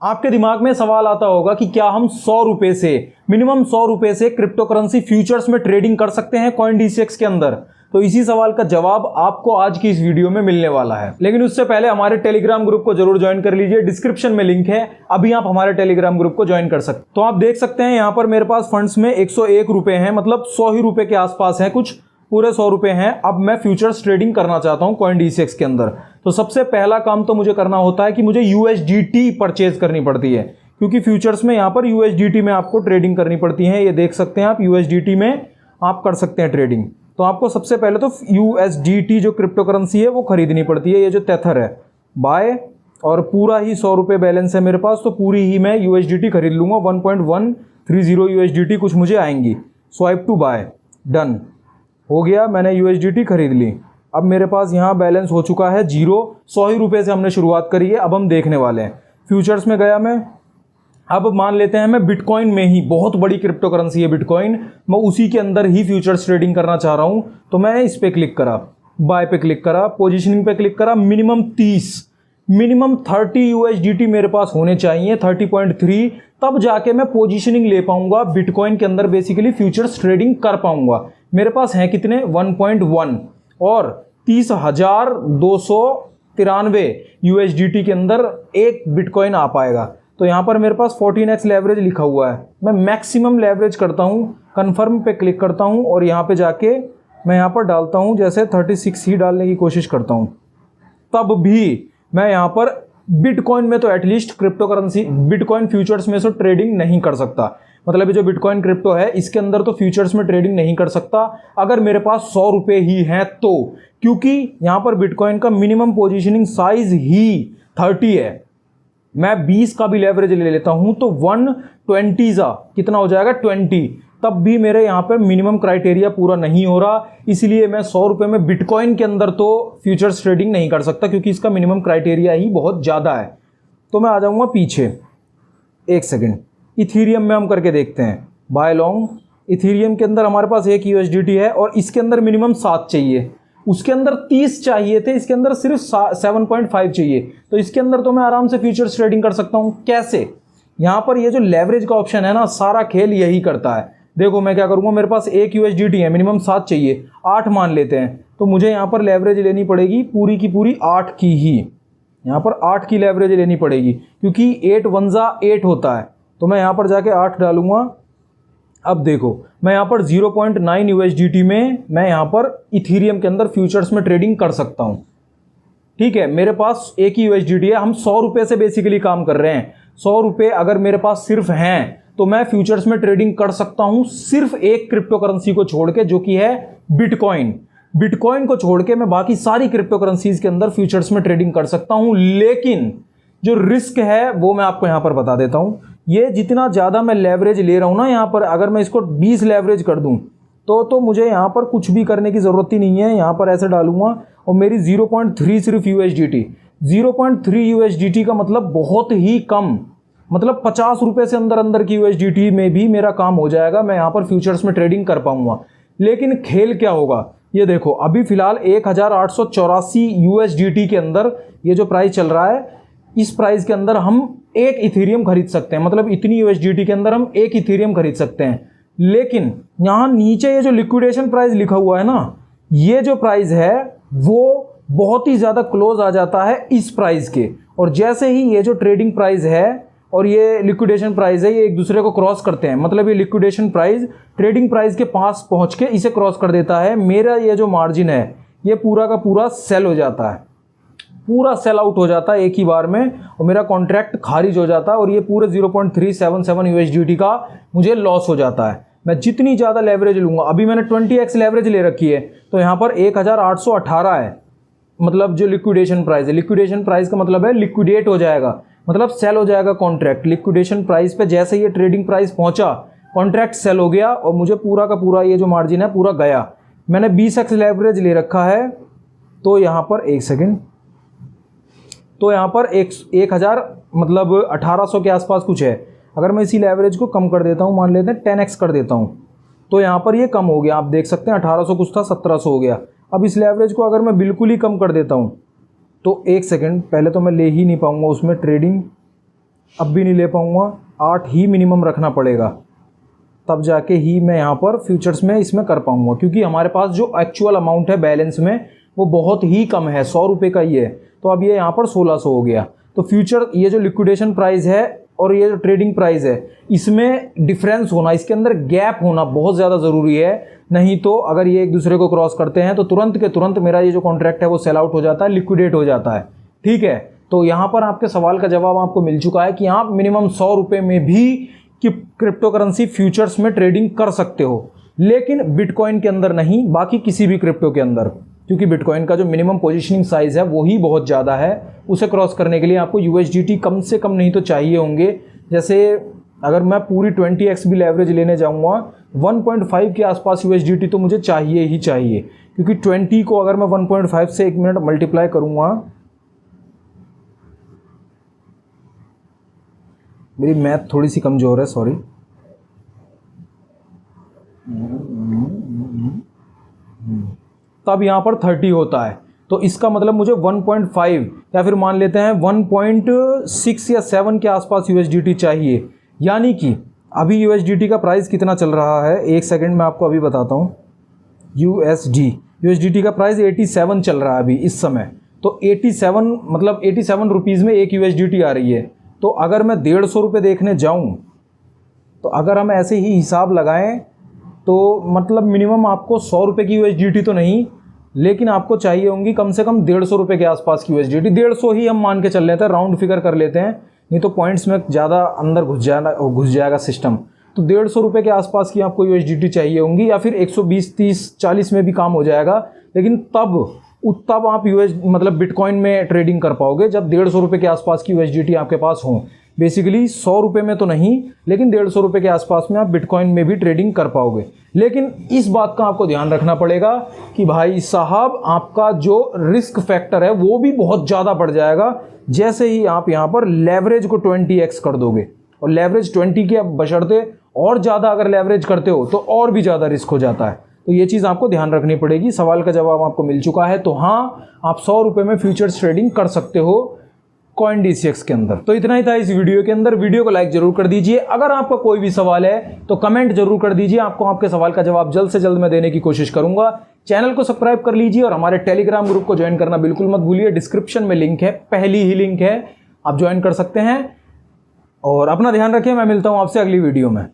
आपके दिमाग में सवाल आता होगा कि क्या हम 100 रुपए से, मिनिमम 100 रुपए से क्रिप्टो करेंसी फ्यूचर्स में ट्रेडिंग कर सकते हैं CoinDCX के अंदर। तो इसी सवाल का जवाब आपको आज की इस वीडियो में मिलने वाला है। लेकिन उससे पहले हमारे टेलीग्राम ग्रुप को जरूर ज्वाइन कर लीजिए, डिस्क्रिप्शन में लिंक है, अभी आप हमारे टेलीग्राम ग्रुप को ज्वाइन कर सकते। तो आप देख सकते हैं यहाँ पर मेरे पास फंड्स में 101 रुपए हैं, मतलब 100 ही रुपए के आसपास है, कुछ पूरे 100 रुपए हैं। अब मैं फ्यूचर्स ट्रेडिंग करना चाहता हूं CoinDCX के अंदर। तो सबसे पहला काम तो मुझे करना होता है कि मुझे USDT परचेज करनी पड़ती है, क्योंकि फ्यूचर्स में यहां पर USDT में आपको ट्रेडिंग करनी पड़ती है। ये देख सकते हैं आप, USDT में आप कर सकते हैं ट्रेडिंग। तो आपको सबसे पहले तो USDT जो क्रिप्टो करेंसी है वो खरीदनी पड़ती है। ये जो टेथर है बाय, और पूरा ही 100 रुपए बैलेंस है मेरे पास, तो पूरी ही मैं USDT खरीद लूंगा। 1.130 USDT कुछ मुझे आएंगी। स्वाइप टू बाय, डन हो गया, मैंने USDT खरीद ली। अब मेरे पास यहाँ बैलेंस हो चुका है 0। 100 ही रुपये से हमने शुरुआत करी है। अब हम देखने वाले हैं, फ्यूचर्स में गया मैं। अब मान लेते हैं मैं बिटकॉइन में ही, बहुत बड़ी क्रिप्टो करेंसी है बिटकॉइन, मैं उसी के अंदर ही फ्यूचर्स ट्रेडिंग करना चाह रहा हूँ। तो मैं इस पर क्लिक करा, बाय पे क्लिक करा, पोजिशनिंग पे क्लिक करा। मिनिमम 30 USDT मेरे पास होने चाहिए, 30.3, तब जाके मैं पोजीशनिंग ले पाऊंगा बिटकॉइन के अंदर, बेसिकली फ्यूचर्स ट्रेडिंग कर पाऊंगा। मेरे पास हैं कितने, 1.1 और 30,293 USDT के अंदर एक बिटकॉइन आ पाएगा। तो यहाँ पर मेरे पास 14x लेवरेज लिखा हुआ है। मैं मैक्सिमम लेवरेज करता हूँ, कन्फर्म पे क्लिक करता हूँ और यहाँ पे जाके मैं यहाँ पर डालता हूँ, जैसे 36 ही डालने की कोशिश करता हूँ। तब भी मैं यहाँ पर बिटकॉइन में तो at least crypto currency bitcoin futures में से ट्रेडिंग नहीं कर सकता। मतलब ये जो बिटकॉइन क्रिप्टो है इसके अंदर तो फ्यूचर्स में ट्रेडिंग नहीं कर सकता अगर मेरे पास 100 रुपए ही हैं तो, क्योंकि यहाँ पर बिटकॉइन का मिनिमम पोजीशनिंग साइज ही 30 है। मैं 20 का भी लेवरेज ले लेता हूँ तो 120 कितना हो जाएगा, 20, तब भी मेरे यहाँ पे मिनिमम क्राइटेरिया पूरा नहीं हो रहा। इसलिए मैं 100 रुपये में बिटकॉइन के अंदर तो फ्यूचर्स ट्रेडिंग नहीं कर सकता, क्योंकि इसका मिनिमम क्राइटेरिया ही बहुत ज़्यादा है। तो मैं आ जाऊँगा पीछे, एक सेकेंड, इथीरियम में हम करके देखते हैं। बाय लॉन्ग, इथीरियम के अंदर हमारे पास एक USDT है और इसके अंदर मिनिमम 7 चाहिए, उसके अंदर 30 चाहिए थे, इसके अंदर सिर्फ 7.5 चाहिए। तो इसके अंदर तो मैं आराम से फ्यूचर्स ट्रेडिंग कर सकता हूँ। कैसे? यहाँ पर ये जो लेवरेज का ऑप्शन है ना, सारा खेल यही करता है। देखो मैं क्या करूँगा, मेरे पास एक USDT है, मिनिमम 7 चाहिए, 8 मान लेते हैं, तो मुझे यहाँ पर लेवरेज लेनी पड़ेगी पूरी की पूरी 8 की ही, यहाँ पर 8 की लेवरेज लेनी पड़ेगी, क्योंकि 8 1 8 होता है। तो मैं यहाँ पर जाके 8 डालूंगा। अब देखो मैं यहाँ पर 0.9 USDT में मैं यहाँ पर इथीरियम के अंदर फ्यूचर्स में ट्रेडिंग कर सकता हूँ। ठीक है, मेरे पास एक ही USDT है, हम 100 रुपये से बेसिकली काम कर रहे हैं। 100 रुपये अगर मेरे पास सिर्फ हैं तो मैं फ्यूचर्स में ट्रेडिंग कर सकता हूँ, सिर्फ एक क्रिप्टो करेंसी को छोड़ के, जो कि है बिटकॉइन। बिटकॉइन को छोड़ के मैं बाकी सारी क्रिप्टो करेंसीज के अंदर फ्यूचर्स में ट्रेडिंग कर सकता हूँ। लेकिन जो रिस्क है वो मैं आपको यहाँ पर बता देता हूँ। ये जितना ज़्यादा मैं लेवरेज ले रहा हूँ ना, यहाँ पर अगर मैं इसको 20 लेवरेज कर दूँ तो मुझे यहाँ पर कुछ भी करने की ज़रूरत ही नहीं है। यहाँ पर ऐसे डालूंगा और मेरी 0.3 सिर्फ USDT, 0.3 USDT का मतलब बहुत ही कम, मतलब 50 रुपये से अंदर की USDT में भी मेरा काम हो जाएगा, मैं यहाँ पर फ्यूचर्स में ट्रेडिंग कर पाऊंगा। लेकिन खेल क्या होगा, ये देखो अभी फ़िलहाल 1884 USDT के अंदर ये जो प्राइस चल रहा है, इस प्राइस के अंदर हम एक इथीरियम खरीद सकते हैं, मतलब इतनी USDT के अंदर हम एक इथीरियम खरीद सकते हैं। लेकिन यहाँ नीचे ये जो लिक्विडेशन प्राइस लिखा हुआ है ना, ये जो प्राइस है वो बहुत ही ज़्यादा क्लोज आ जाता है इस प्राइस के, और जैसे ही ये जो ट्रेडिंग प्राइस है और ये लिक्विडेशन प्राइस है, ये एक दूसरे को क्रॉस करते हैं, मतलब ये लिक्विडेशन प्राइस ट्रेडिंग प्राइस के पास पहुँच के इसे क्रॉस कर देता है। मेरा ये जो मार्जिन है ये पूरा का पूरा सेल हो जाता है, पूरा सेल आउट हो जाता है एक ही बार में, और मेरा कॉन्ट्रैक्ट खारिज हो जाता है, और ये पूरे 0.377 USDT का मुझे लॉस हो जाता है। मैं जितनी ज़्यादा लेवरेज लूँगा, अभी मैंने 20x लेवरेज ले रखी है, तो यहाँ पर 1818 है, मतलब जो लिक्विडेशन प्राइस है। लिक्विडेशन प्राइस का मतलब है लिक्विडेट हो जाएगा, मतलब सेल हो जाएगा कॉन्ट्रैक्ट। लिक्विडेशन प्राइस पे जैसे ये ट्रेडिंग प्राइस पहुँचा, कॉन्ट्रैक्ट सेल हो गया और मुझे पूरा का पूरा ये जो मार्जिन है पूरा गया। मैंने 20x लेवरेज ले रखा है, तो यहाँ पर एक सेकेंड, तो यहाँ पर 1000 मतलब 1800 के आसपास कुछ है। अगर मैं इसी लेवरेज को कम कर देता हूँ, मान लेते हैं 10x कर देता हूँ, तो यहाँ पर ये कम हो गया। आप देख सकते हैं 1800 कुछ था, 1700 हो गया। अब इस लेवरेज को अगर मैं बिल्कुल ही कम कर देता हूँ, तो एक सेकंड, पहले तो मैं ले ही नहीं पाऊँगा उसमें ट्रेडिंग, अब भी नहीं ले पाऊँगा, 8 ही मिनिमम रखना पड़ेगा, तब जाके ही मैं यहाँ पर फ्यूचर्स में इसमें कर पाऊँगा, क्योंकि हमारे पास जो एक्चुअल अमाउंट है बैलेंस में वो बहुत ही कम है, 100 रुपये का ही है। तो अब ये यहाँ पर 1600 हो गया। तो फ्यूचर ये जो लिक्विडेशन प्राइस है और ये जो ट्रेडिंग प्राइस है, इसमें डिफरेंस होना, इसके अंदर गैप होना बहुत ज़्यादा ज़रूरी है। नहीं तो अगर ये एक दूसरे को क्रॉस करते हैं तो तुरंत के तुरंत मेरा ये जो कॉन्ट्रैक्ट है वो सेल आउट हो जाता है, लिक्विडेट हो जाता है। ठीक है, तो यहाँ पर आपके सवाल का जवाब आपको मिल चुका है कि आप मिनिमम 100 रुपये में भी कि क्रिप्टो करेंसी फ्यूचर्स में ट्रेडिंग कर सकते हो, लेकिन बिटकॉइन के अंदर नहीं, बाकी किसी भी क्रिप्टो के अंदर, क्योंकि बिटकॉइन का जो मिनिमम पोजीशनिंग साइज है वो ही बहुत ज़्यादा है। उसे क्रॉस करने के लिए आपको USDT कम से कम नहीं तो चाहिए होंगे। जैसे अगर मैं पूरी 20x भी लेवरेज लेने जाऊँगा, 1.5 के आसपास USDT तो मुझे चाहिए ही चाहिए, क्योंकि 20 को अगर मैं 1.5 से 1 मिनट मल्टीप्लाई करूँगा, मेरी मैथ थोड़ी सी कमज़ोर है, सॉरी। तब यहाँ पर 30 होता है, तो इसका मतलब मुझे 1.5 या फिर मान लेते हैं 1.6 या 7 के आसपास USDT चाहिए। यानी कि अभी USDT का प्राइस कितना चल रहा है, एक सेकंड में आपको अभी बताता हूँ। USDT का प्राइस 87 चल रहा है अभी इस समय। तो 87 मतलब 87 रुपीज़ में 1 USDT आ रही है। तो अगर मैं 150 रुपये देखने जाऊँ, तो अगर हम ऐसे ही हिसाब लगाएं तो मतलब मिनिमम आपको 100 रुपये की USDT तो नहीं, लेकिन आपको चाहिए होंगी कम से कम 150 रुपये के आसपास की USDT। 150 ही हम मान के चल लेते हैं, राउंड फिगर कर लेते हैं, नहीं तो पॉइंट्स में ज़्यादा अंदर घुस जाएगा सिस्टम। तो 150 रुपये के आसपास की आपको USDT चाहिए होंगी, या फिर 120, 30, 40 में भी काम हो जाएगा। लेकिन तब आप मतलब बिटकॉइन में ट्रेडिंग कर पाओगे जब 150 रुपये के आसपास की USDT आपके पास हो। बेसिकली 100 रुपये में तो नहीं, लेकिन 150 रुपये के आसपास में आप बिटकॉइन में भी ट्रेडिंग कर पाओगे। लेकिन इस बात का आपको ध्यान रखना पड़ेगा कि भाई साहब आपका जो रिस्क फैक्टर है वो भी बहुत ज़्यादा बढ़ जाएगा जैसे ही आप यहाँ पर लेवरेज को 20x कर दोगे। और लेवरेज 20 के बशर्ते और ज़्यादा अगर लेवरेज करते हो तो और भी ज़्यादा रिस्क हो जाता है। तो ये चीज़ आपको ध्यान रखनी पड़ेगी। सवाल का जवाब आपको मिल चुका है। तो हाँ, आप 100 रुपये में फ्यूचर्स ट्रेडिंग कर सकते हो CoinDCX के अंदर। तो इतना ही था इस वीडियो के अंदर। वीडियो को लाइक जरूर कर दीजिए। अगर आपका कोई भी सवाल है तो कमेंट जरूर कर दीजिए, आपको आपके सवाल का जवाब जल्द से जल्द मैं देने की कोशिश करूंगा। चैनल को सब्सक्राइब कर लीजिए और हमारे टेलीग्राम ग्रुप को ज्वाइन करना बिल्कुल मत भूलिए। डिस्क्रिप्शन में लिंक है, पहली ही लिंक है, आप ज्वाइन कर सकते हैं। और अपना ध्यान रखिए, मैं मिलता हूं आपसे अगली वीडियो में।